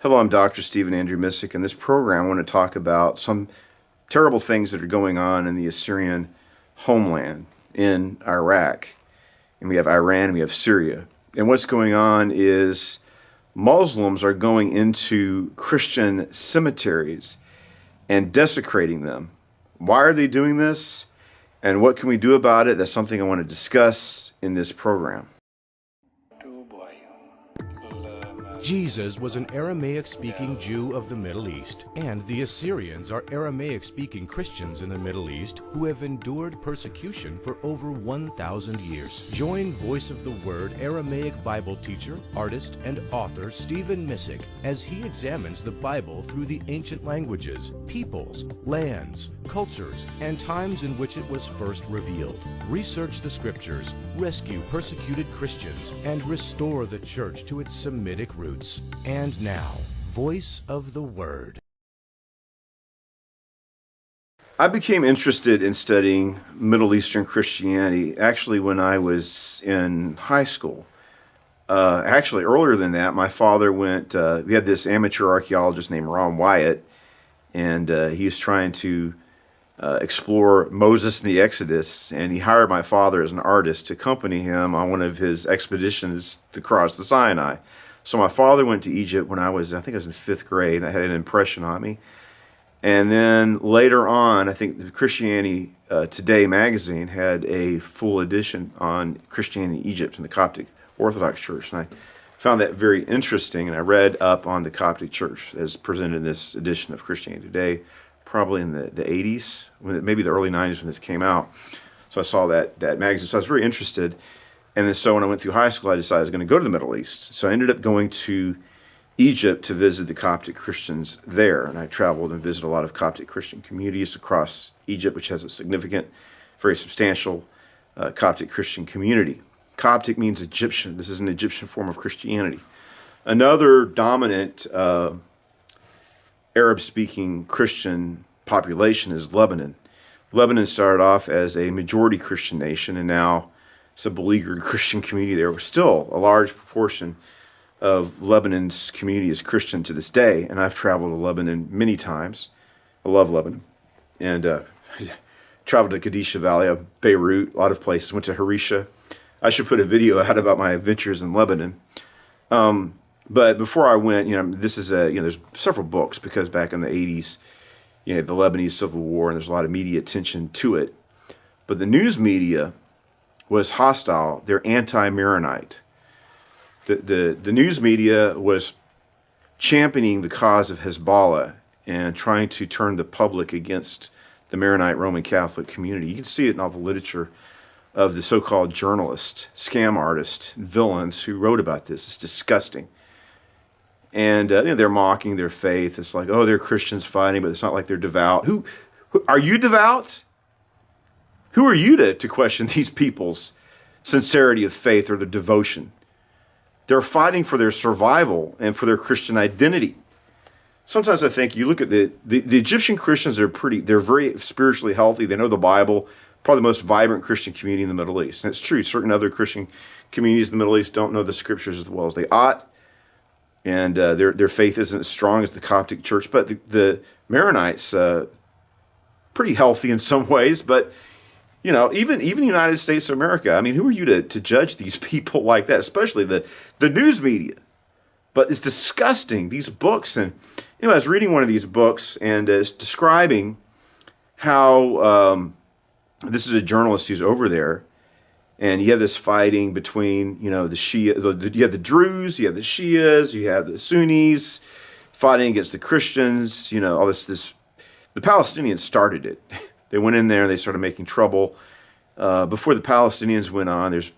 Hello, I'm Dr. Stephen Andrew Missick. In this program, I want to talk about some terrible things that are going on in the Assyrian homeland in Iraq. And we have Iran and we have Syria. And what's going on is Muslims are going into Christian cemeteries and desecrating them. Why are they doing this? And what can we do about it? That's something I want to discuss in this program. Jesus was an Aramaic-speaking Jew of the Middle East, and the Assyrians are Aramaic-speaking Christians in the Middle East who have endured persecution for over 1,000 years. Join Voice of the Word Aramaic Bible teacher, artist, and author Stephen Missick as he examines the Bible through the ancient languages, peoples, lands, cultures, and times in which it was first revealed. Research the Scriptures, rescue persecuted Christians, and restore the Church to its Semitic roots. And now, Voice of the Word. I became interested in studying Middle Eastern Christianity actually when I was in high school. Actually, earlier than that, my father went, we had this amateur archaeologist named Ron Wyatt, and he was trying to explore Moses and the Exodus, and he hired my father as an artist to accompany him on one of his expeditions to cross the Sinai. So my father went to Egypt when I think I was in 5th grade, and that had an impression on me. And then later on, I think the Christianity Today magazine had a full edition on Christianity in Egypt and the Coptic Orthodox Church. And I found that very interesting, and I read up on the Coptic Church as presented in this edition of Christianity Today, probably in the 80s, maybe the early 90s when this came out. So I saw that magazine, so I was very interested. And then so when I went through high school, I decided I was going to go to the Middle East. So I ended up going to Egypt to visit the Coptic Christians there. And I traveled and visited a lot of Coptic Christian communities across Egypt, which has a significant, very substantial Coptic Christian community. Coptic means Egyptian. This is an Egyptian form of Christianity. Another dominant Arab-speaking Christian population is Lebanon. Lebanon started off as a majority Christian nation, and now it's a beleaguered Christian community there. Still, a large proportion of Lebanon's community is Christian to this day, and I've traveled to Lebanon many times. I love Lebanon. And traveled to Qadisha Valley, Beirut, a lot of places. Went to Harisha. I should put a video out about my adventures in Lebanon. But before I went, this is there's several books, because back in the 80s, the Lebanese Civil War, and there's a lot of media attention to it. But the news media was hostile. They're anti-Maronite. The news media was championing the cause of Hezbollah and trying to turn the public against the Maronite Roman Catholic community. You can see it in all the literature of the so-called journalists, scam artists, villains who wrote about this. It's disgusting. And they're mocking their faith. It's like, oh, they're Christians fighting, but it's not like they're devout. Who are you devout? Who are you to question these people's sincerity of faith or their devotion? They're fighting for their survival and for their Christian identity. Sometimes I think you look at the Egyptian Christians they're very spiritually healthy. They know the Bible, probably the most vibrant Christian community in the Middle East. And it's true, certain other Christian communities in the Middle East don't know the Scriptures as well as they ought. And their faith isn't as strong as the Coptic Church. But the Maronites, pretty healthy in some ways, but even the United States of America, who are you to judge these people like that, especially the news media? But it's disgusting, these books. And, I was reading one of these books, and it's describing how, this is a journalist who's over there, and you have this fighting between, the Shia, you have the Druze, you have the Shias, you have the Sunnis fighting against the Christians, all this. The Palestinians started it. They went in there and they started making trouble. Before the Palestinians went on, there's,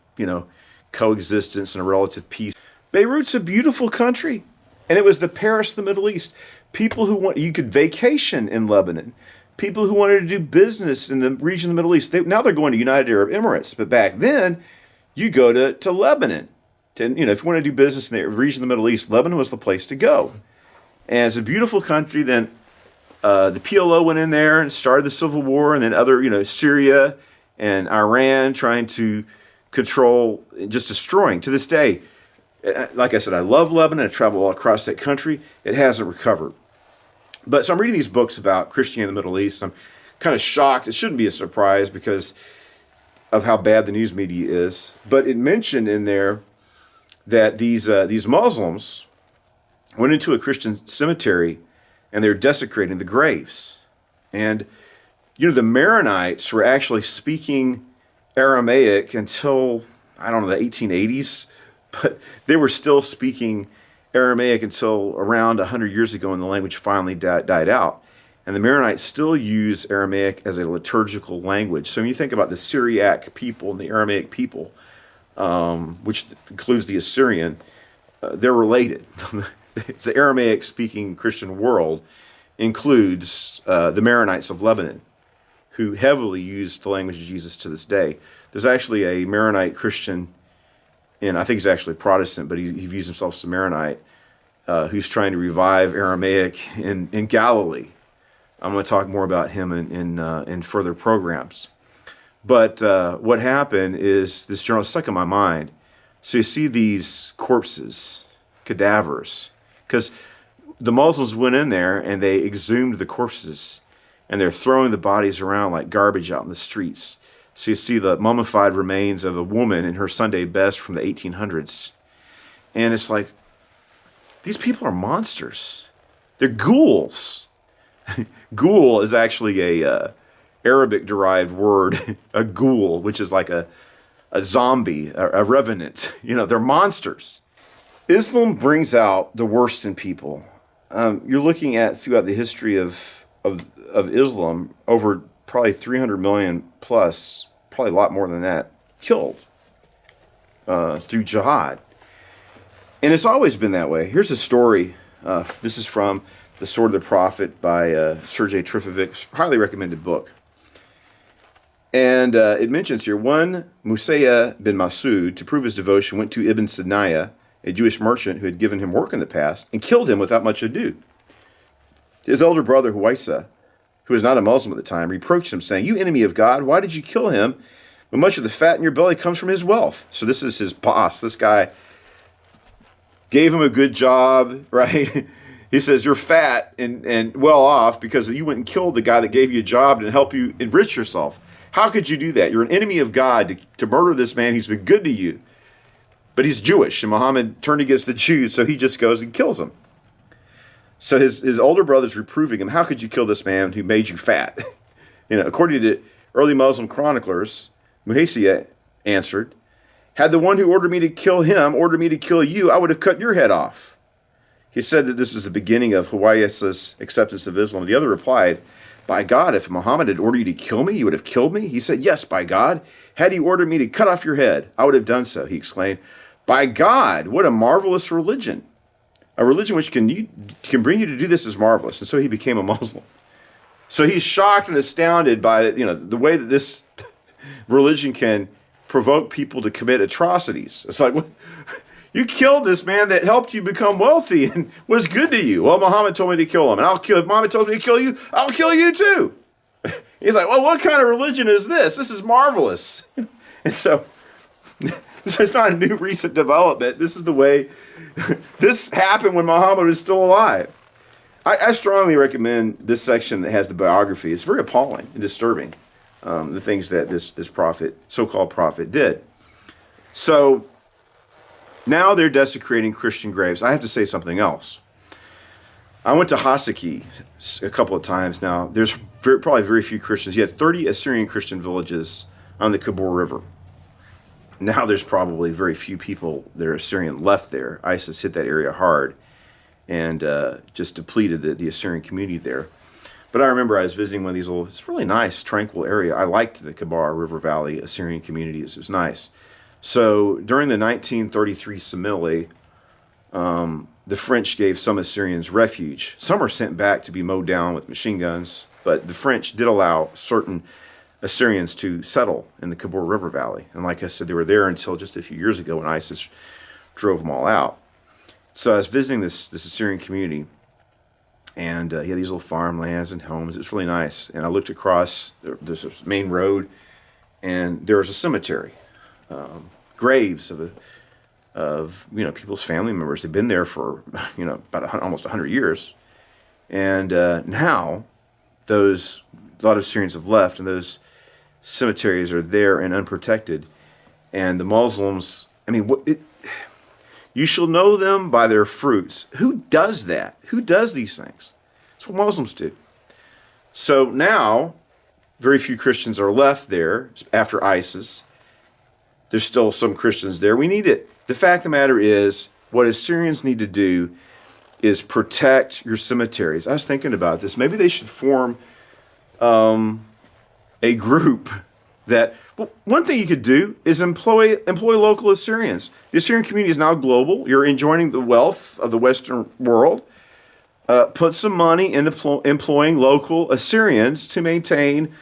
coexistence and a relative peace. Beirut's a beautiful country. And it was the Paris of the Middle East. People you could vacation in Lebanon. People who wanted to do business in the region of the Middle East. Now they're going to United Arab Emirates. But back then, you go to Lebanon. If you want to do business in the region of the Middle East, Lebanon was the place to go. And it's a beautiful country. Then the PLO went in there and started the civil war, and then other, Syria and Iran trying to control, just destroying. To this day, Like I said, I love Lebanon. I travel all across that country. It hasn't recovered. But so I'm reading these books about Christianity in the Middle East. I'm kind of shocked. It shouldn't be a surprise because of how bad the news media is. But it mentioned in there that these Muslims went into a Christian cemetery and they're desecrating the graves. And the Maronites were actually speaking Aramaic until, I don't know, the 1880s, but they were still speaking Aramaic until around 100 years ago when the language finally died out. And the Maronites still use Aramaic as a liturgical language. So when you think about the Syriac people and the Aramaic people, which includes the Assyrian, they're related. The Aramaic-speaking Christian world includes the Maronites of Lebanon, who heavily use the language of Jesus to this day. There's actually a Maronite Christian, and I think he's actually Protestant, but he views himself as a Maronite, who's trying to revive Aramaic in Galilee. I'm going to talk more about him in further programs. But what happened is, this journal stuck in my mind. So you see these corpses, cadavers, because the Muslims went in there and they exhumed the corpses, and they're throwing the bodies around like garbage out in the streets. So you see the mummified remains of a woman in her Sunday best from the 1800s. And it's like, these people are monsters. They're ghouls. Ghoul is actually a Arabic-derived word, a ghoul, which is like a zombie, a revenant. They're monsters. Islam brings out the worst in people. You're looking at, throughout the history of Islam, over probably 300 million plus, probably a lot more than that, killed through jihad. And it's always been that way. Here's a story. This is from The Sword of the Prophet by Sergei Trifovic, highly recommended book. And it mentions here, one Musayya bin Masud, to prove his devotion, went to Ibn Sinaya, a Jewish merchant who had given him work in the past, and killed him without much ado. His elder brother, Huwaisa, who was not a Muslim at the time, reproached him, saying, "You enemy of God, why did you kill him when much of the fat in your belly comes from his wealth?" So this is his boss. This guy gave him a good job, right? He says, "You're fat and well off because you went and killed the guy that gave you a job to help you enrich yourself. How could you do that? You're an enemy of God to murder this man who's been good to you." But he's Jewish, and Muhammad turned against the Jews, so he just goes and kills him. So his older brother's reproving him, "How could you kill this man who made you fat?" According to early Muslim chroniclers, Muhaysiyah answered, "Had the one who ordered me to kill him ordered me to kill you, I would have cut your head off." He said that this is the beginning of Huwaisa's acceptance of Islam. The other replied, "By God, if Muhammad had ordered you to kill me, you would have killed me?" He said, "Yes, by God. Had he ordered me to cut off your head, I would have done so." He exclaimed, "By God, what a marvelous religion. A religion which can bring you to do this is marvelous." And so he became a Muslim. So he's shocked and astounded by the way that this religion can provoke people to commit atrocities. It's like, you killed this man that helped you become wealthy and was good to you. Well, Muhammad told me to kill him, and if Muhammad tells me to kill you, I'll kill you too. He's like, well, what kind of religion is this? This is marvelous. And so it's not a new recent development. This is the way this happened when Muhammad was still alive. I strongly recommend this section that has the biography. It's very appalling and disturbing, the things that this prophet, so-called prophet, did. So now they're desecrating Christian graves. I have to say something else. I went to Hasaki a couple of times now. There's probably very few Christians. You had 30 Assyrian Christian villages on the Kabul River. Now there's probably very few people that are Assyrian left there. ISIS hit that area hard and just depleted the Assyrian community there. But I remember I was visiting one of these it's really nice, tranquil area. I liked the Kabar River Valley Assyrian communities. It was nice. So during the 1933 simile, the French gave some Assyrians refuge. Some were sent back to be mowed down with machine guns, but the French did allow certain Assyrians to settle in the Kabul River Valley. And like I said, they were there until just a few years ago when ISIS drove them all out. So I was visiting this Assyrian community, and he had these little farmlands and homes. It was really nice. And I looked across this main road, and there was a cemetery, graves of of people's family members. They've been there for about almost 100 years, and now a lot of Syrians have left, and those cemeteries are there and unprotected. And the Muslims, you shall know them by their fruits. Who does that? Who does these things? That's what Muslims do. So now, very few Christians are left there after ISIS. There's still some Christians there. We need it. The fact of the matter is, what Assyrians need to do is protect your cemeteries. I was thinking about this. Maybe they should form a group that, well, one thing you could do is employ local Assyrians. The Assyrian community is now global. You're enjoying the wealth of the Western world. Put some money into employing local Assyrians to maintain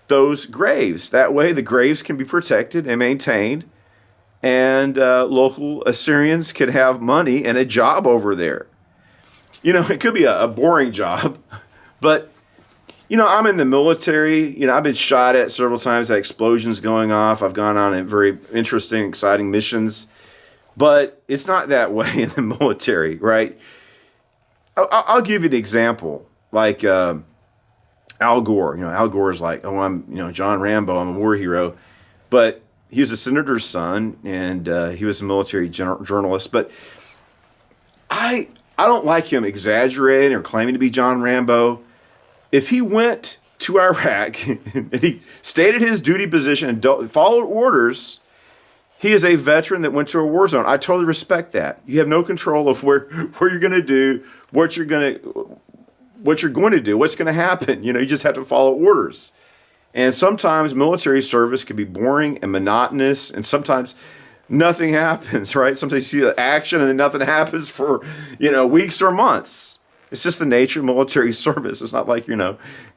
those graves. That way the graves can be protected and maintained, and local Assyrians can have money and a job over there. It could be a boring job, but I'm in the military. I've been shot at several times, had explosions going off. I've gone on very interesting, exciting missions, but it's not that way in the military, right? I'll give you the example, like Al Gore. Al Gore is like, oh, I'm John Rambo, I'm a war hero, but he was a senator's son, and he was a military journalist. But I don't like him exaggerating or claiming to be John Rambo. If he went to Iraq and he stayed at his duty position and followed orders, he is a veteran that went to a war zone. I totally respect that. You have no control of where you're going to do, what you're going to do, what's going to happen. You just have to follow orders. And sometimes military service can be boring and monotonous, and sometimes nothing happens, right? Sometimes you see the action and then nothing happens for, weeks or months. It's just the nature of military service. It's not like,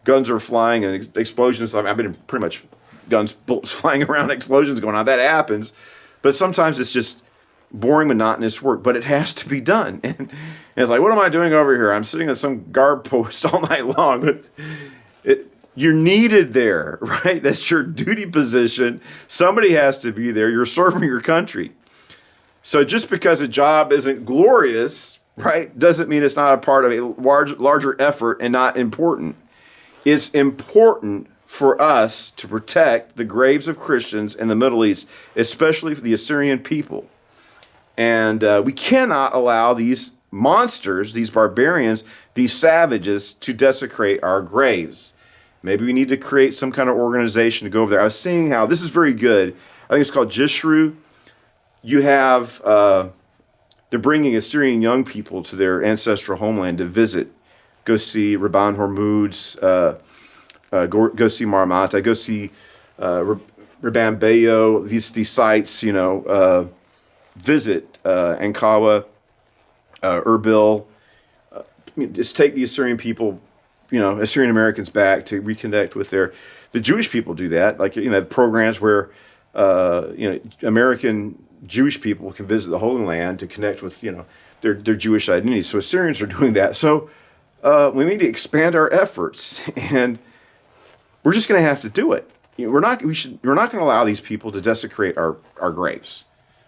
guns are flying and explosions. I've been in pretty much guns, bullets flying around, explosions going on. That happens. But sometimes it's just boring, monotonous work. But it has to be done. And it's like, what am I doing over here? I'm sitting at some guard post all night long. But you're needed there, right? That's your duty position. Somebody has to be there. You're serving your country. So just because a job isn't glorious, right, doesn't mean it's not a part of a larger effort and not important. It's important for us to protect the graves of Christians in the Middle East, especially for the Assyrian people. And we cannot allow these monsters, these barbarians, these savages to desecrate our graves. Maybe we need to create some kind of organization to go over there. I was seeing how, this is very good. I think it's called Jishru. You have... they're bringing Assyrian young people to their ancestral homeland to visit, go see Rabban Hormuzd, go see Marmata, go see Rabban Bayo, these sites, visit Ankawa, Erbil. Just take the Assyrian people, Assyrian Americans back to reconnect with the Jewish people do that. Like, have programs where, American Jewish people can visit the Holy Land to connect with, their Jewish identity. So Assyrians are doing that. So we need to expand our efforts, and we're just going to have to do it. We're not going to allow these people to desecrate our graves,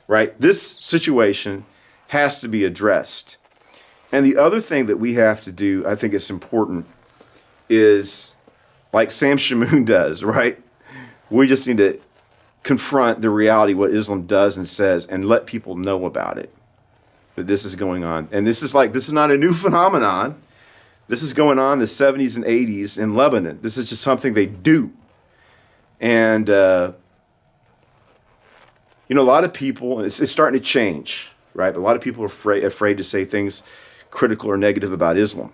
right? This situation has to be addressed. And the other thing that we have to do, I think it's important, is like Sam Shamoon does, right? We just need to confront the reality, what Islam does and says, and let people know about it, that this is going on. And this is not a new phenomenon. This is going on in the 70s and 80s in Lebanon. This is just something they do. And, a lot of people, it's starting to change, right? But a lot of people are afraid to say things critical or negative about Islam.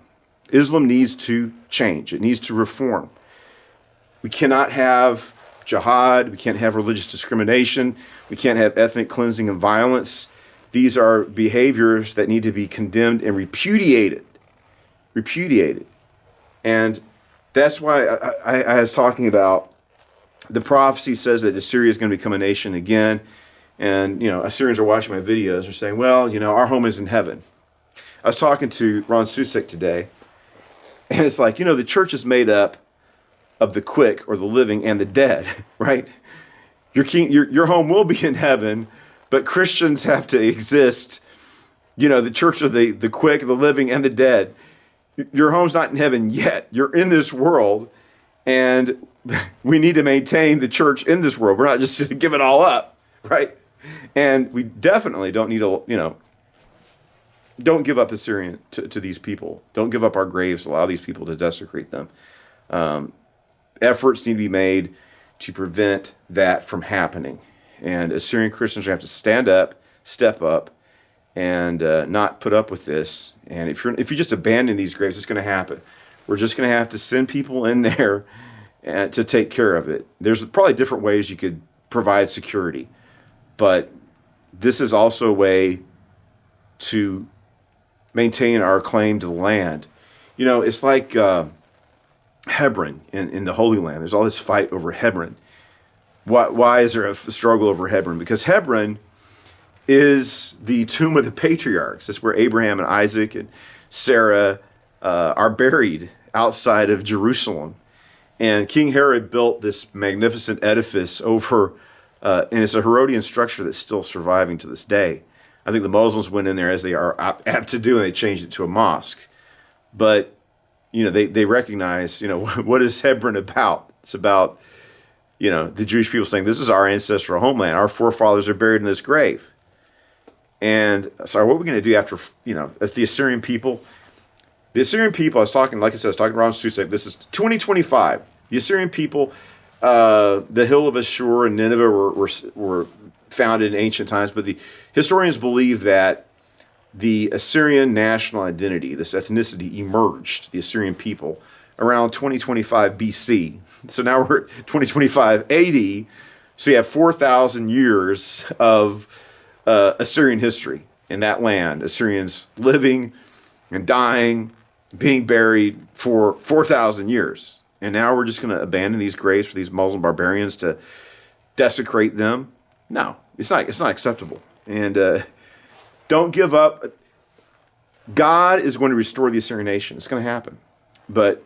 Islam needs to change. It needs to reform. We cannot have jihad. We can't have religious discrimination. We can't have ethnic cleansing and violence. These are behaviors that need to be condemned and repudiated. And that's why I was talking about the prophecy says that Assyria is going to become a nation again. And, Assyrians are watching my videos and saying, well, our home is in heaven. I was talking to Ron Susek today, and it's like, the church is made up of the quick or the living and the dead, right? Your home will be in heaven, But Christians have to exist, the church of the quick, the living, and the dead. Your home's not in heaven yet. You're in this world, and we need to maintain the church in this world. We're not just to give it all up, right? And we definitely don't need to, don't give up Assyrian to these people. Don't give up our graves. Allow these people to desecrate them. Efforts need to be made to prevent that from happening. And Assyrian Christians have to stand up, step up, and not put up with this. And if you just abandon these graves, it's going to happen. We're just going to have to send people in there to take care of it. There's probably different ways you could provide security, but this is also a way to maintain our claim to the land. It's like Hebron in the Holy Land. There's all this fight over Hebron. Why is there a struggle over Hebron? Because Hebron is the tomb of the patriarchs. It's where Abraham and Isaac and Sarah are buried outside of Jerusalem. And King Herod built this magnificent edifice over, and it's a Herodian structure that's still surviving to this day. I think the Muslims went in there, as they are apt to do, and they changed it to a mosque. But, they recognize, what is Hebron about? It's about, the Jewish people saying, this is our ancestral homeland. Our forefathers are buried in this grave. And, sorry, what are we going to do after, as the Assyrian people? The Assyrian people, I was talking to Ron Susek, this is 2025. The Assyrian people, the hill of Ashur and Nineveh were founded in ancient times, but the historians believe that the Assyrian national identity, this ethnicity, emerged, the Assyrian people, around 2025 BC. So now we're at 2025 AD, so you have 4,000 years of Assyrian history in that land. Assyrians living and dying, being buried for 4,000 years. And now we're just going to abandon these graves for these Muslim barbarians to desecrate them? No, it's not acceptable. And don't give up. God is going to restore the Assyrian nation. It's going to happen. But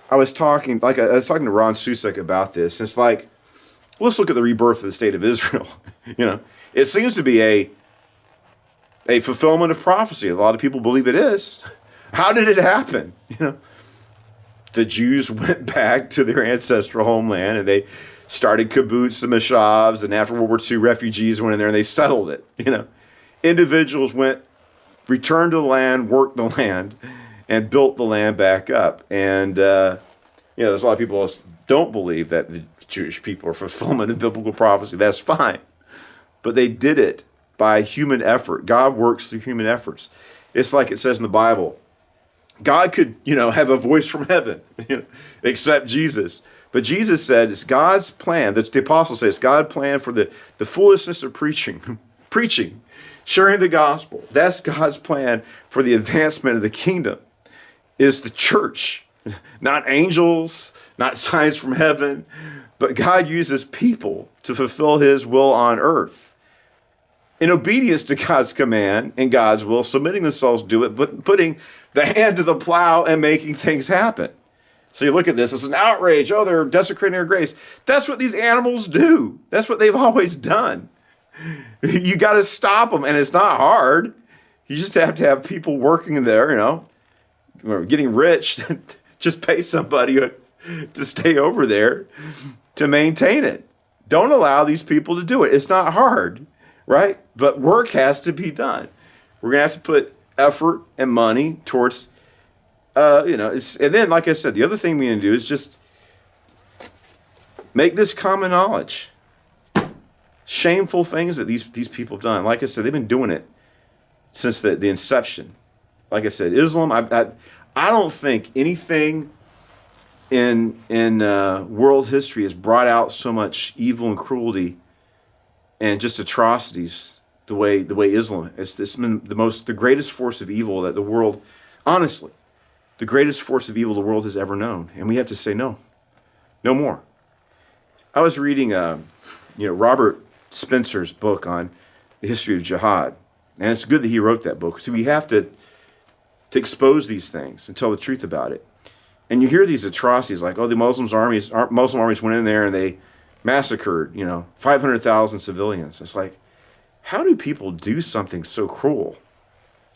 I was talking to Ron Susek about this. It's like, let's look at the rebirth of the state of Israel. It seems to be a fulfillment of prophecy. A lot of people believe it is. How did it happen? The Jews went back to their ancestral homeland, and they started kibbutz and moshavs, and after World War II, refugees went in there and they settled it. Individuals returned to the land, worked the land, and built the land back up. And there's a lot of people who don't believe that the Jewish people are fulfillment of biblical prophecy. That's fine, but they did it by human effort. God works through human efforts. It's like it says in the Bible. God could, have a voice from heaven, except Jesus. But Jesus said it's God's plan. The apostles say it's God's plan for the foolishness of preaching, sharing the gospel. That's God's plan for the advancement of the kingdom, is the church. Not angels, not signs from heaven, but God uses people to fulfill his will on earth. In obedience to God's command and God's will, submitting themselves to it, but putting the hand to the plow and making things happen. So you look at this, it's an outrage. Oh, they're desecrating our graves. That's what these animals do. That's what they've always done. You got to stop them, and it's not hard. You just have to have people working there, getting rich. Just pay somebody to stay over there to maintain it. Don't allow these people to do it. It's not hard, right? But work has to be done. We're going to have to put effort and money towards, and then, like I said, the other thing we need to do is just make this common knowledge. Shameful things that these people have done. Like I said, they've been doing it since the inception. Like I said, Islam, I don't think anything in world history has brought out so much evil and cruelty and just atrocities the way Islam. It's been the greatest force of evil that the world, honestly, the greatest force of evil the world has ever known. And we have to say no more. I was reading Robert Spencer's book on the history of jihad, and it's good that he wrote that book. So we have to expose these things and tell the truth about it. And you hear these atrocities like, the Muslim armies went in there and they massacred, 500,000 civilians. It's like, how do people do something so cruel?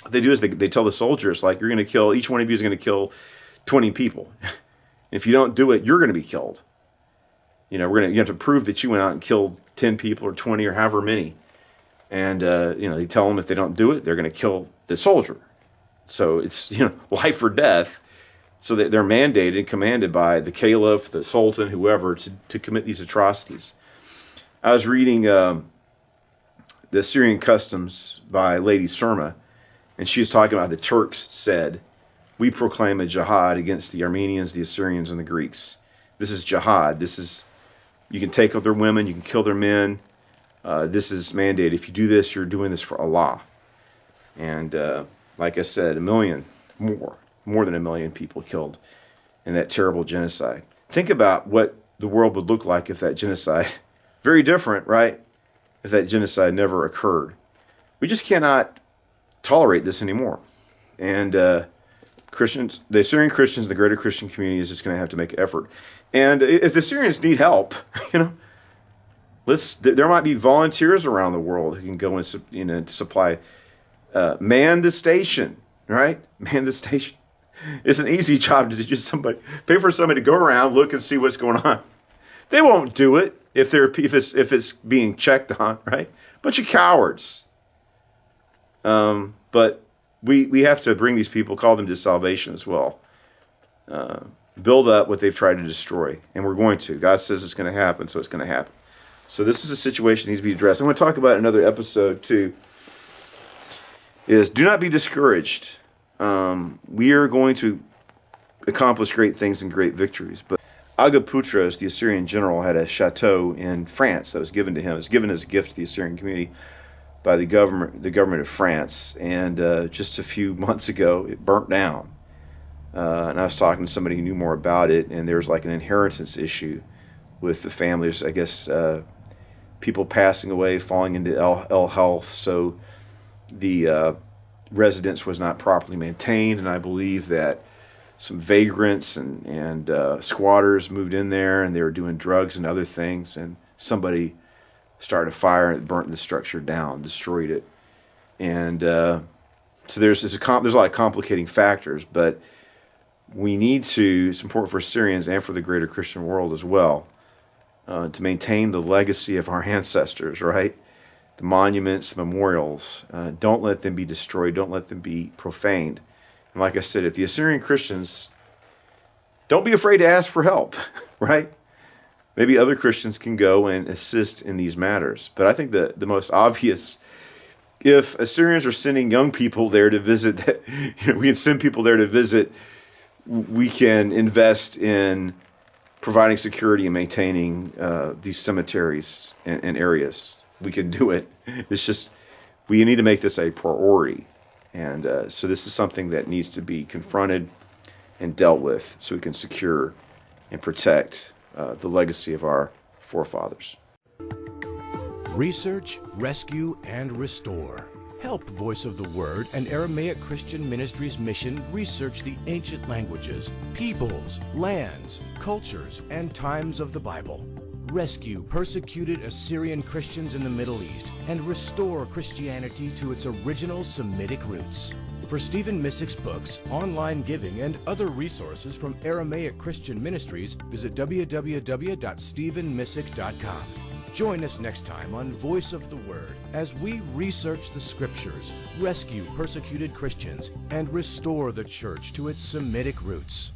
What they do is they tell the soldiers, like, you're going to kill, each one of you is going to kill 20 people. If you don't do it, you're going to be killed. You have to prove that you went out and killed 10 people or 20 or however many. And, they tell them if they don't do it, they're going to kill the soldier. So it's, life or death. So that they're mandated and commanded by the caliph, the sultan, whoever, to commit these atrocities. I was reading the Assyrian Customs by Lady Surma, and she was talking about the Turks said, we proclaim a jihad against the Armenians, the Assyrians, and the Greeks. This is jihad. You can take up their women, you can kill their men. This is mandated. If you do this, you're doing this for Allah. And like I said, more than 1 million people killed in that terrible genocide. Think about what the world would look like if that genocide, very different, right? If that genocide never occurred. We just cannot tolerate this anymore. And Christians, the Assyrian Christians, the greater Christian community is just going to have to make an effort. And if the Assyrians need help, there might be volunteers around the world who can go and supply, man the station, right? Man the station. It's an easy job to just pay for somebody to go around, look and see what's going on. They won't do it if it's being checked on, right? Bunch of cowards. But we have to bring these people, call them to salvation as well. Build up what they've tried to destroy, and we're going to. God says it's going to happen, so it's going to happen. So this is a situation that needs to be addressed. I'm going to talk about another episode too. Is do not be discouraged. We are going to accomplish great things and great victories. But Agaputros, the Assyrian general, had a chateau in France that was given to him. It was given as a gift to the Assyrian community by the government of France. And just a few months ago, it burnt down. And I was talking to somebody who knew more about it, and there's like an inheritance issue with the families. I guess people passing away, falling into ill health. So the residence was not properly maintained, and I believe that some vagrants and squatters moved in there, and they were doing drugs and other things, and somebody started a fire and it burnt the structure down, destroyed it. And so there's a lot of complicating factors, but it's important for Assyrians and for the greater Christian world as well, to maintain the legacy of our ancestors, right? The monuments, the memorials. Don't let them be destroyed. Don't let them be profaned. And like I said, if the Assyrian Christians, don't be afraid to ask for help, right? Maybe other Christians can go and assist in these matters. But I think the most obvious, if Assyrians are sending young people there to visit, we can send people there to visit, we can invest in providing security and maintaining these cemeteries and areas. We can do it. It's just, we need to make this a priority. And so this is something that needs to be confronted and dealt with so we can secure and protect the legacy of our forefathers. Research, rescue, and restore. Help Voice of the Word and Aramaic Christian Ministries mission research the ancient languages, peoples, lands, cultures, and times of the Bible. Rescue persecuted Assyrian Christians in the Middle East and restore Christianity to its original Semitic roots. For Stephen Missick's books, online giving, and other resources from Aramaic Christian Ministries, visit www.stephenmissick.com. Join us next time on Voice of the Word as we research the Scriptures, rescue persecuted Christians, and restore the Church to its Semitic roots.